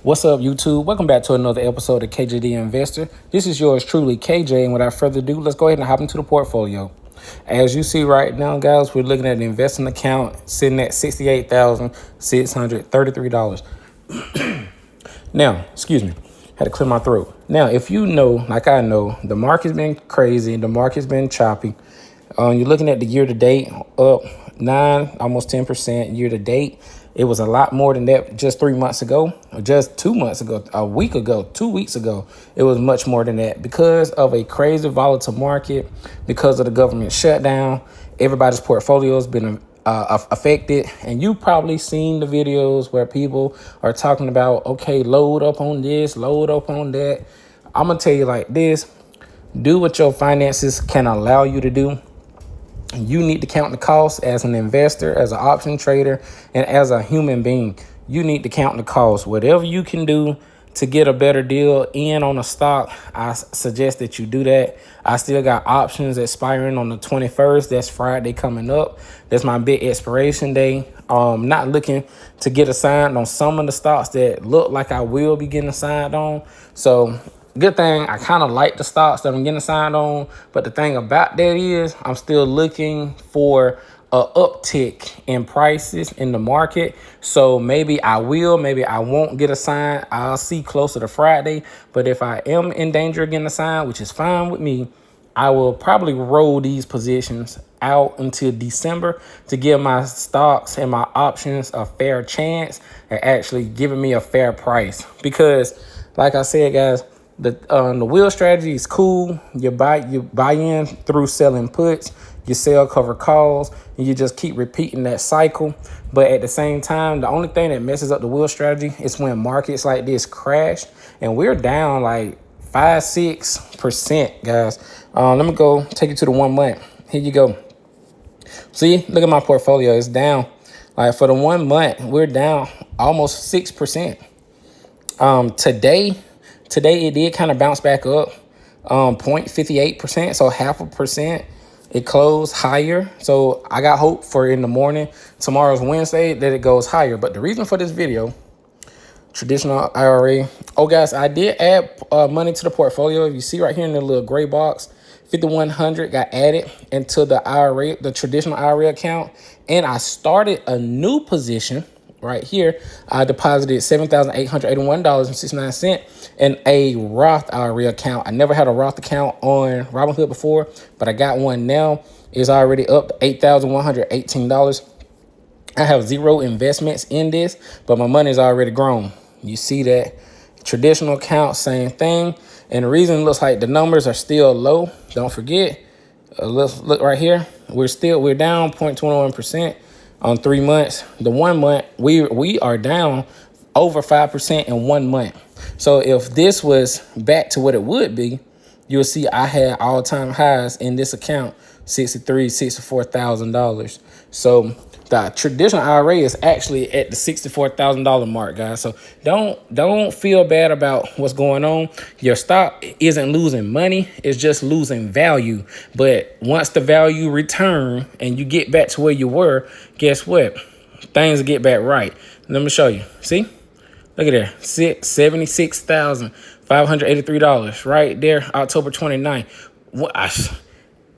What's up, YouTube? Welcome back to another episode of KJD Investor. This is yours truly, KJ, and without further ado, let's go ahead and hop into the portfolio. As you see right now, guys, we're looking at an investing account sitting at $68,633. Now, excuse me, had to clear my throat. Now, if you know, like I know, the market's been crazy, the market's been choppy. You're looking at the year to date up 9, almost 10% year to date. It was a lot more than that just 3 months ago, or just 2 months ago, a week ago, 2 weeks ago. It was much more than that because of a crazy volatile market, because of the government shutdown. Everybody's portfolio has been affected, and you probably seen the videos where people are talking about, okay, load up on this, load up on that. I'm gonna tell you like this: do what your finances can allow you to do. You need to count the costs as an investor, as an option trader, and as a human being. You need to count the costs. Whatever you can do to get a better deal in on a stock, I suggest that you do that. I still got options expiring on the 21st. That's Friday coming up. That's my big expiration day. Not looking to get assigned on some of the stocks that look like I will be getting assigned on. So good thing I kind of like the stocks that I'm getting assigned on, but the thing about that is I'm still looking for a uptick in prices in the market. So maybe I will, maybe I won't get assigned. I'll see closer to Friday. But if I am in danger of getting assigned, which is fine with me, I will probably roll these positions out until December to give my stocks and my options a fair chance at actually giving me a fair price. Because like I said, guys, the wheel strategy is cool. You buy in through selling puts, you sell cover calls, and you just keep repeating that cycle. But at the same time, the only thing that messes up the wheel strategy is when markets like this crash, and we're down like 5-6%, guys. Let me go take you to the 1 month. Here you go. See, look at my portfolio. It's down. Like for the 1 month, we're down almost 6%. Today it did kind of bounce back up 0.58%, so 0.5%. It closed higher, so I got hope for in the morning, tomorrow's Wednesday, that it goes higher. But the reason for this video, traditional IRA. Oh, guys, I did add money to the portfolio. If you see right here in the little gray box, 5,100 got added into the IRA, the traditional IRA account, and I started a new position. Right here, I deposited $7,881.69 in a Roth IRA account. I never had a Roth account on Robinhood before, but I got one now. It's already up to $8,118. I have zero investments in this, but my money's already grown. You see that? Traditional account, same thing. And the reason it looks like the numbers are still low, don't forget, let's look right here. We're down 0.21%. On 3 months. The 1 month, we are down over 5% in 1 month. So if this was back to what it would be, you'll see I had all-time highs in this account, $64,000. So the traditional IRA is actually at the $64,000 mark, guys. So don't feel bad about what's going on. Your stock isn't losing money; it's just losing value. But once the value return and you get back to where you were, guess what? Things get back right. Let me show you. See, look at there, $76,583 right there, October 29th.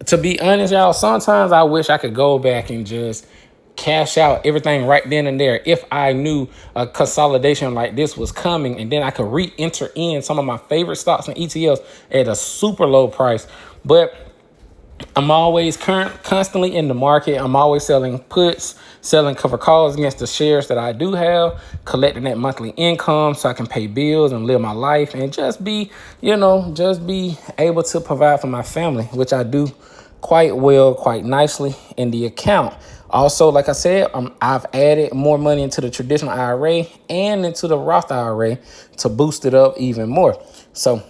To be honest, y'all, sometimes I wish I could go back and just cash out everything right then and there if I knew a consolidation like this was coming, and then I could re-enter in some of my favorite stocks and ETFs at a super low price. But I'm always constantly in the market. I'm always selling puts, selling cover calls against the shares that I do have, collecting that monthly income so I can pay bills and live my life and just be able to provide for my family, which I do quite well, quite nicely in the account. Also, like I said, I've added more money into the traditional IRA and into the Roth IRA to boost it up even more. So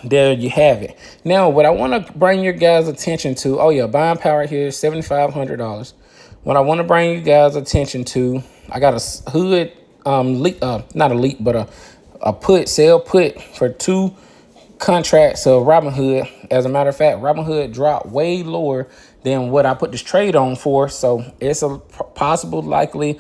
there you have it. Now, what I want to bring your guys' attention to, buying power here is $7,500. What I want to bring you guys' attention to, I got a hood, not a leap, but a sell put for 2 contracts of Robinhood. As a matter of fact, Robinhood dropped way lower than what I put this trade on for. So it's a possibility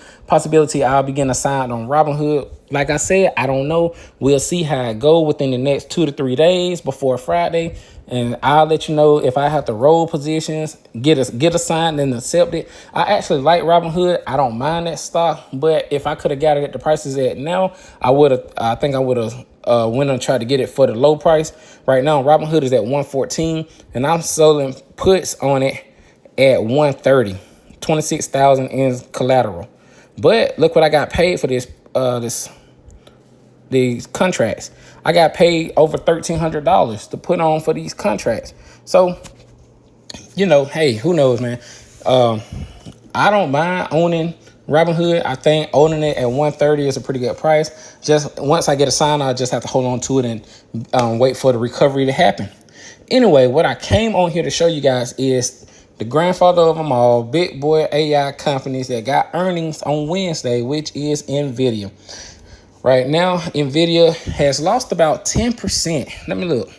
I'll be getting assigned on Robinhood Like I said, I don't know. We'll see how it go within the next 2 to 3 days before Friday. And I'll let you know if I have to roll positions, get assigned and accept it. I actually like Robinhood. I don't mind that stock, but if I could have got it at the prices at now, I think I would have went and tried to get it for the low price. Right now, Robinhood is at 114, and I'm selling puts on it at 130, 26,000 in collateral. But look what I got paid for these contracts. I got paid over $1,300 to put on for these contracts. So, hey, who knows, man? I don't mind owning Robinhood. I think owning it at 130 is a pretty good price. Just once I get a sign, I just have to hold on to it and wait for the recovery to happen. Anyway, what I came on here to show you guys is the grandfather of them all, big boy AI companies that got earnings on Wednesday, which is NVIDIA. Right now, NVIDIA has lost about 10%. Let me look.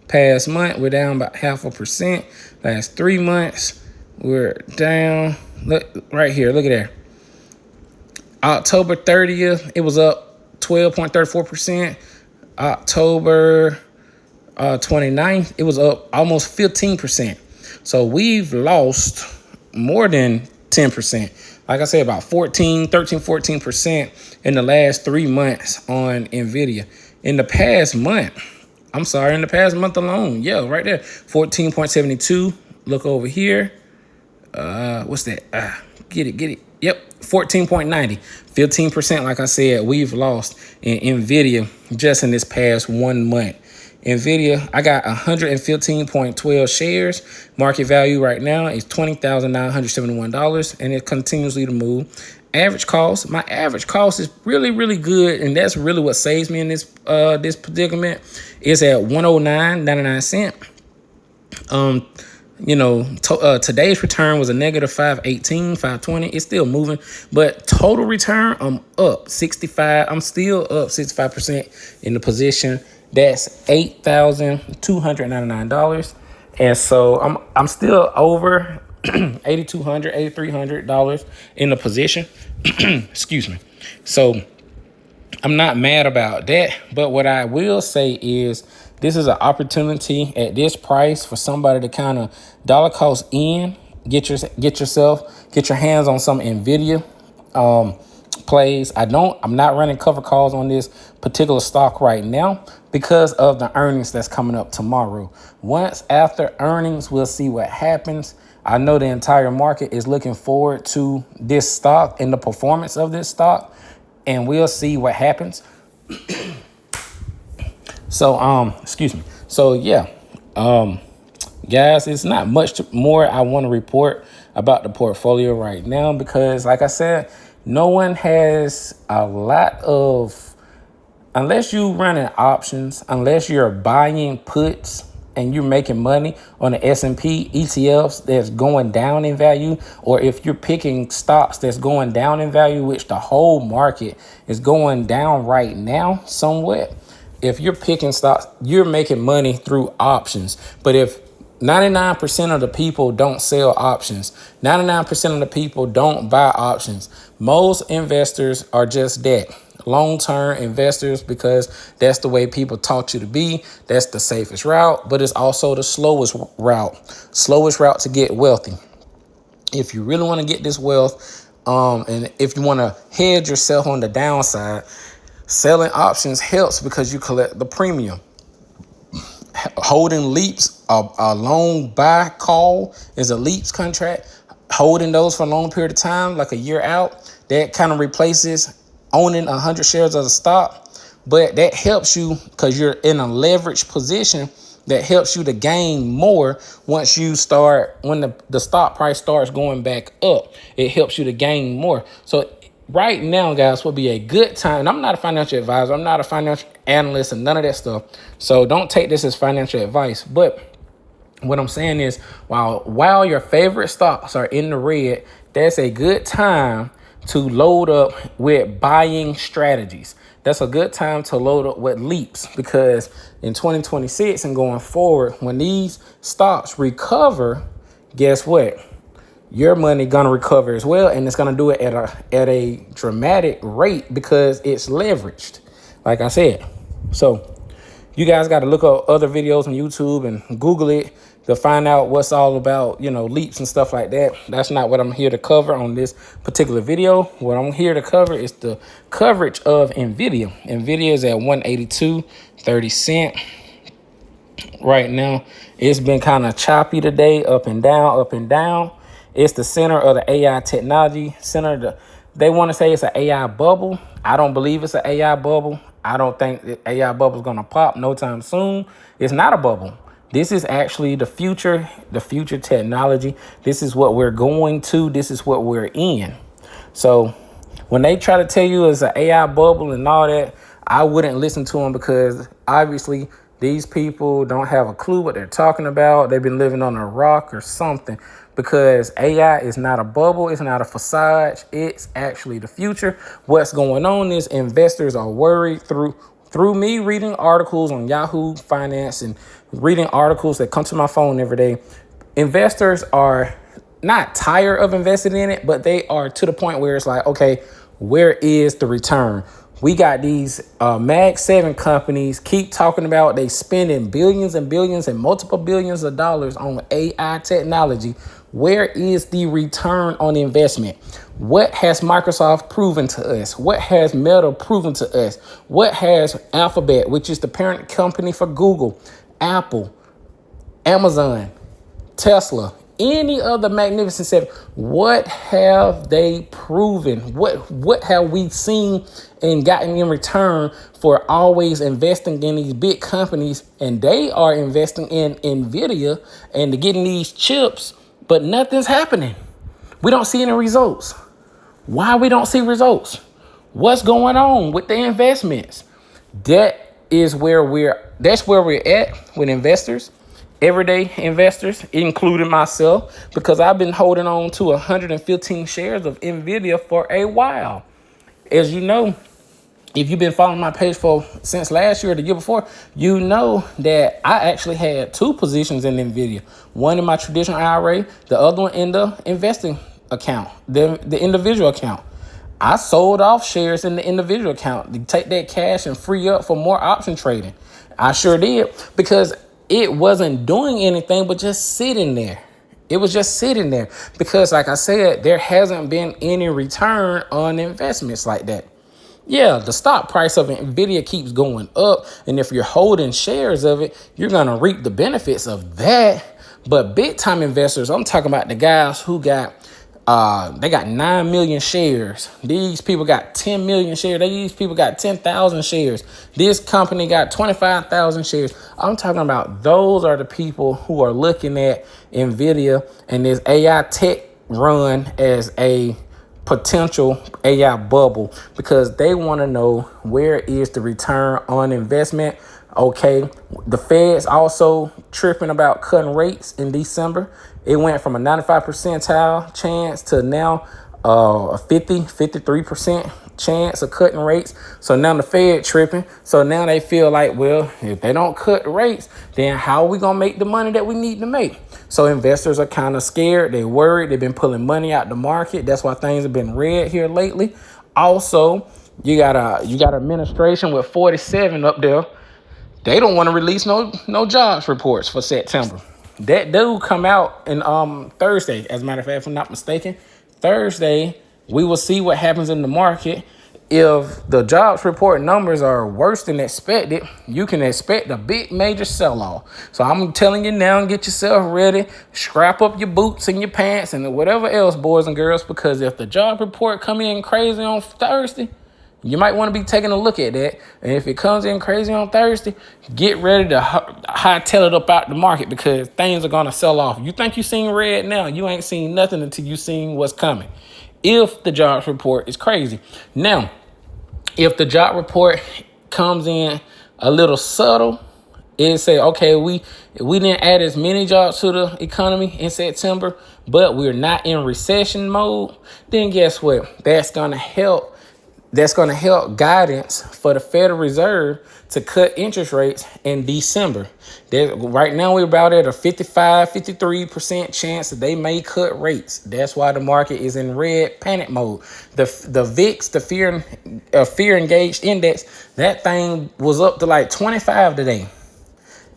Past month, we're down about 0.5%. Last 3 months, we're down. Look right here. Look at there. October 30th, it was up 12.34%. October 29th, it was up almost 15%. So we've lost more than 10%. Like I said, about 14% in the last 3 months on NVIDIA. In the past month alone, yeah, right there, 14.72. Look over here. What's that? Get it. Yep, 14.90. 15%, like I said, we've lost in NVIDIA just in this past 1 month. NVIDIA, I got 115.12 shares. Market value right now is $20,971, and it continuously to move. My average cost is really, really good, and that's really what saves me in this predicament. Is at $109.99. Today's return was a negative 518, 520. It's still moving, but total return, I'm up 65. I'm still up 65% in the position. That's $8,299, and so I'm still over $8,200, $8,300 in the position. Excuse me. So I'm not mad about that, but what I will say is this is an opportunity at this price for somebody to kind of dollar cost in, get your hands on some NVIDIA plays. I'm not running cover calls on this particular stock right now because of the earnings that's coming up tomorrow. Once after earnings, we'll see what happens. I know the entire market is looking forward to this stock and the performance of this stock, and we'll see what happens. So, excuse me. So, yeah, guys, it's not much more I want to report about the portfolio right now because, like I said, no one has a lot of, unless you running options, unless you're buying puts and you're making money on the S&P ETFs that's going down in value, or if you're picking stocks that's going down in value, which the whole market is going down right now somewhat. If you're picking stocks, you're making money through options. But if 99% of the people don't sell options, 99% of the people don't buy options, most investors are just that. Long-term investors, because that's the way people taught you to be. That's the safest route, but it's also the slowest route to get wealthy. If you really want to get this wealth, and if you want to hedge yourself on the downside, selling options helps because you collect the premium. Holding leaps, a long buy call is a leaps contract. Holding those for a long period of time, like a year out, that kind of replaces owning 100 shares of the stock. But that helps you because you're in a leveraged position. That helps you to gain more once you start, when the stock price starts going back up. It helps you to gain more. So right now, guys, would be a good time. And I'm not a financial advisor. I'm not a financial analyst and none of that stuff. So don't take this as financial advice. But what I'm saying is, while your favorite stocks are in the red, that's a good time to load up with buying strategies. That's a good time to load up with leaps, because in 2026 and going forward, when these stocks recover, guess what? your money gonna recover as well, and it's gonna do it at a dramatic rate because it's leveraged, like I said. So you guys got to look up other videos on YouTube and Google it to find out what's all about, leaps and stuff like that. That's not what I'm here to cover on this particular video. What I'm here to cover is the coverage of NVIDIA. NVIDIA is at 182.30 cents right now. It's been kind of choppy today, up and down, up and down. It's the center of the AI technology center. They want to say it's an AI bubble. I don't believe it's an AI bubble. I don't think the AI bubble is going to pop no time soon. It's not a bubble. This is actually the future technology. This is what we're going to. This is what we're in. So when they try to tell you it's an AI bubble and all that, I wouldn't listen to them because obviously these people don't have a clue what they're talking about. They've been living on a rock or something, because AI is not a bubble. It's not a facade. It's actually the future. What's going on is investors are worried through me reading articles on Yahoo Finance and reading articles that come to my phone every day. Investors are not tired of investing in it, but they are to the point where it's like, okay, where is the return? We got these Mag 7 companies keep talking about they spending billions and billions and multiple billions of dollars on AI technology. Where is the return on investment? What has Microsoft proven to us? What has Meta proven to us? What has Alphabet, which is the parent company for Google, Apple, Amazon, Tesla, any other Magnificent Seven, what have they proven? What have we seen and gotten in return for always investing in these big companies? And they are investing in NVIDIA and getting these chips, but nothing's happening. We don't see any results. Why we don't see results? What's going on with the investments? That's where we're at with investors. Everyday investors, including myself, because I've been holding on to 115 shares of NVIDIA for a while. As you know, if you've been following my page since last year or the year before, you know that I actually had two positions in NVIDIA. One in my traditional IRA, the other one in the investing account, the individual account. I sold off shares in the individual account to take that cash and free up for more option trading. I sure did, because it wasn't doing anything but just sitting there. It was just sitting there because, like I said, there hasn't been any return on investments like that. Yeah, the stock price of NVIDIA keeps going up, and if you're holding shares of it, you're going to reap the benefits of that. But big time investors, I'm talking about the guys who got they got 9 million shares. These people got 10 million shares. These people got 10,000 shares. This company got 25,000 shares. I'm talking about those are the people who are looking at NVIDIA and this AI tech run as a potential AI bubble, because they want to know where is the return on investment. Okay, the Fed's also tripping about cutting rates in December. It went from a 95 percentile chance to now a 53% chance of cutting rates. So now the Fed tripping. So now they feel like, well, if they don't cut rates, then how are we going to make the money that we need to make? So investors are kind of scared. They're worried. They've been pulling money out the market. That's why things have been red here lately. Also, you got an administration with 47 up there. They don't want to release no jobs reports for September. That do come out in Thursday. As a matter of fact, if I'm not mistaken, Thursday we will see what happens in the market. If the jobs report numbers are worse than expected, you can expect a big major sell-off. So I'm telling you now, get yourself ready, strap up your boots and your pants and whatever else, boys and girls, because if the job report come in crazy on Thursday, you might want to be taking a look at that. And if it comes in crazy on Thursday, get ready to hightail it up out the market, because things are going to sell off. You think you seen red now, you ain't seen nothing until you seen what's coming. If the jobs report is crazy. Now, if the job report comes in a little subtle, it say, okay, we didn't add as many jobs to the economy in September, but we're not in recession mode, then guess what? That's going to help that's going to help guidance for the Federal Reserve to cut interest rates in December. Right now, we're about at a 53% chance that they may cut rates. That's why the market is in red panic mode. The VIX, the fear engaged index, that thing was up to like 25 today.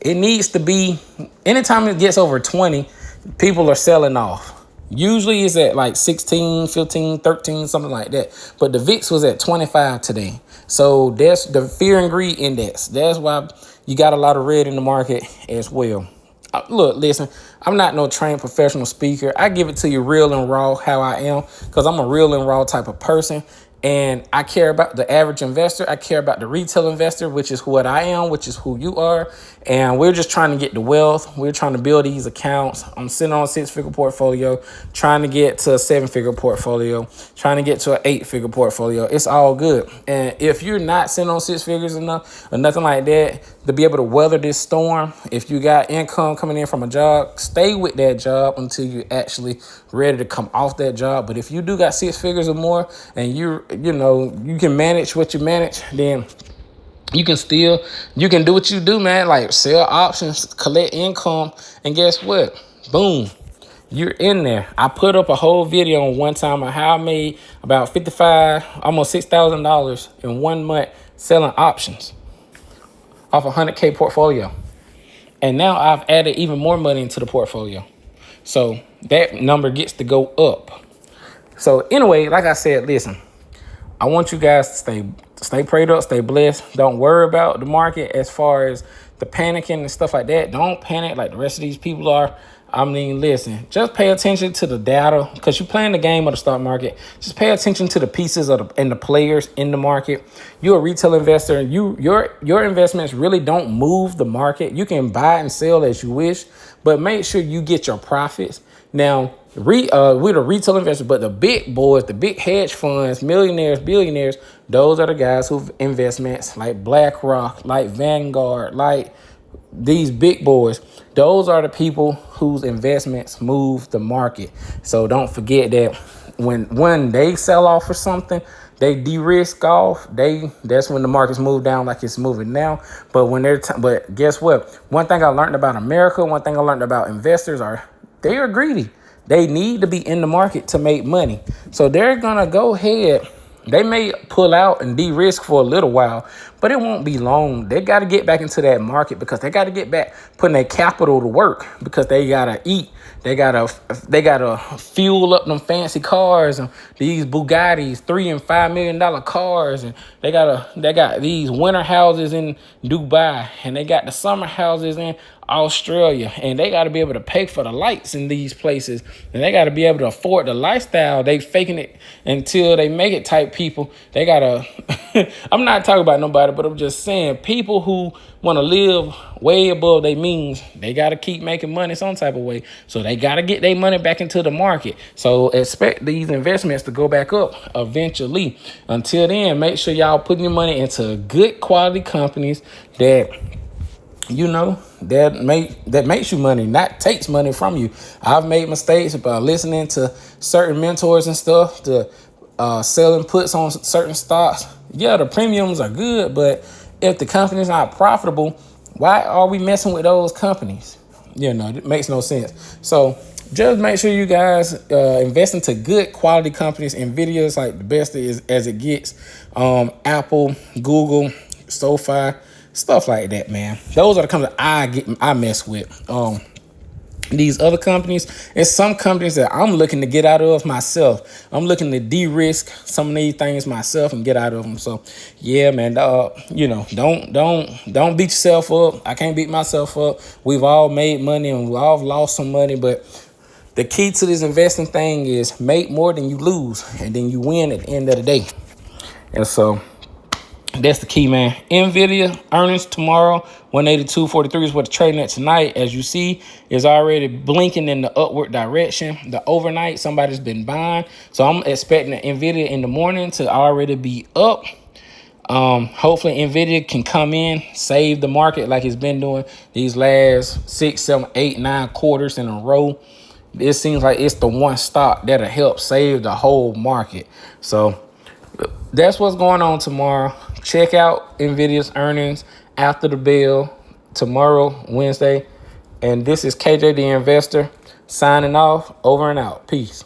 It needs to be, anytime it gets over 20, people are selling off. Usually it's at like 16, 15, 13, something like that. But the VIX was at 25 today. So that's the fear and greed index. That's why you got a lot of red in the market as well. Look, listen, I'm not no trained professional speaker. I give it to you real and raw how I am, because I'm a real and raw type of person. And I care about the average investor. I care about the retail investor, which is what I am, which is who you are. And we're just trying to get the wealth. We're trying to build these accounts. I'm sitting on a 6-figure portfolio, trying to get to a 7-figure portfolio, trying to get to an 8-figure portfolio. It's all good. And if you're not sitting on 6 figures enough or nothing like that to be able to weather this storm, if you got income coming in from a job, stay with that job until you're actually ready to come off that job. But if you do got 6 figures or more and you can manage what you manage, then you can do what you do, man. Like sell options, collect income, and guess what? Boom, you're in there. I put up a whole video on one time on how I made about almost $6,000 in 1 month selling options off a 100K portfolio. And now I've added even more money into the portfolio. So that number gets to go up. So anyway, like I said, listen, I want you guys to stay prayed up, stay blessed. Don't worry about the market as far as the panicking and stuff like that. Don't panic like the rest of these people are. I mean, listen, just pay attention to the data, because you're playing the game of the stock market. Just pay attention to the pieces and the players in the market. You're a retail investor, and your investments really don't move the market. You can buy and sell as you wish, but make sure you get your profits. Now, we're the retail investors, but the big boys, the big hedge funds, millionaires, billionaires, those are the guys who've investments like BlackRock, like Vanguard, like these big boys. Those are the people whose investments move the market. So don't forget that when they sell off for something, they de-risk off. That's when the markets move down like it's moving now. But but guess what? One thing I learned about America, one thing I learned about investors they are greedy. They need to be in the market to make money. So they're gonna go ahead. They may pull out and de-risk for a little while, but it won't be long. They got to get back into that market, because they got to get back putting their capital to work, because they got to eat. They got to fuel up them fancy cars and these Bugattis, $3 and $5 million cars. And they got these winter houses in Dubai, and they got the summer houses in Australia, and they got to be able to pay for the lights in these places, and they got to be able to afford the lifestyle. They faking it until they make it type people. They got to, I'm not talking about nobody, but I'm just saying people who want to live way above their means, they got to keep making money some type of way. So they got to get their money back into the market. So expect these investments to go back up eventually. Until then, make sure y'all putting your money into good quality companies that that makes you money, not takes money from you. I've made mistakes by listening to certain mentors and stuff, to selling puts on certain stocks. Yeah, the premiums are good, but if the company's not profitable, why are we messing with those companies? It makes no sense. So just make sure you guys invest into good quality companies. NVIDIA is like the best as it gets. Apple, Google, SoFi, stuff like that, man. Those are the companies I mess with. These other companies, it's some companies that I'm looking to get out of myself. I'm looking to de-risk some of these things myself and get out of them. So yeah, man, don't beat yourself up. I can't beat myself up. We've all made money and we all lost some money, but the key to this investing thing is make more than you lose, and then you win at the end of the day. And so that's the key, man. NVIDIA earnings tomorrow, 182.43 is what it's trading at tonight. As you see, is already blinking in the upward direction. The overnight, somebody's been buying. So I'm expecting the NVIDIA in the morning to already be up. Hopefully NVIDIA can come in, save the market like it's been doing these last 6, 7, 8, 9 quarters in a row. It seems like it's the one stock that'll help save the whole market. So that's what's going on tomorrow. Check out NVIDIA's earnings after the bell tomorrow, Wednesday. And this is KJ the Investor signing off. Over and out. Peace.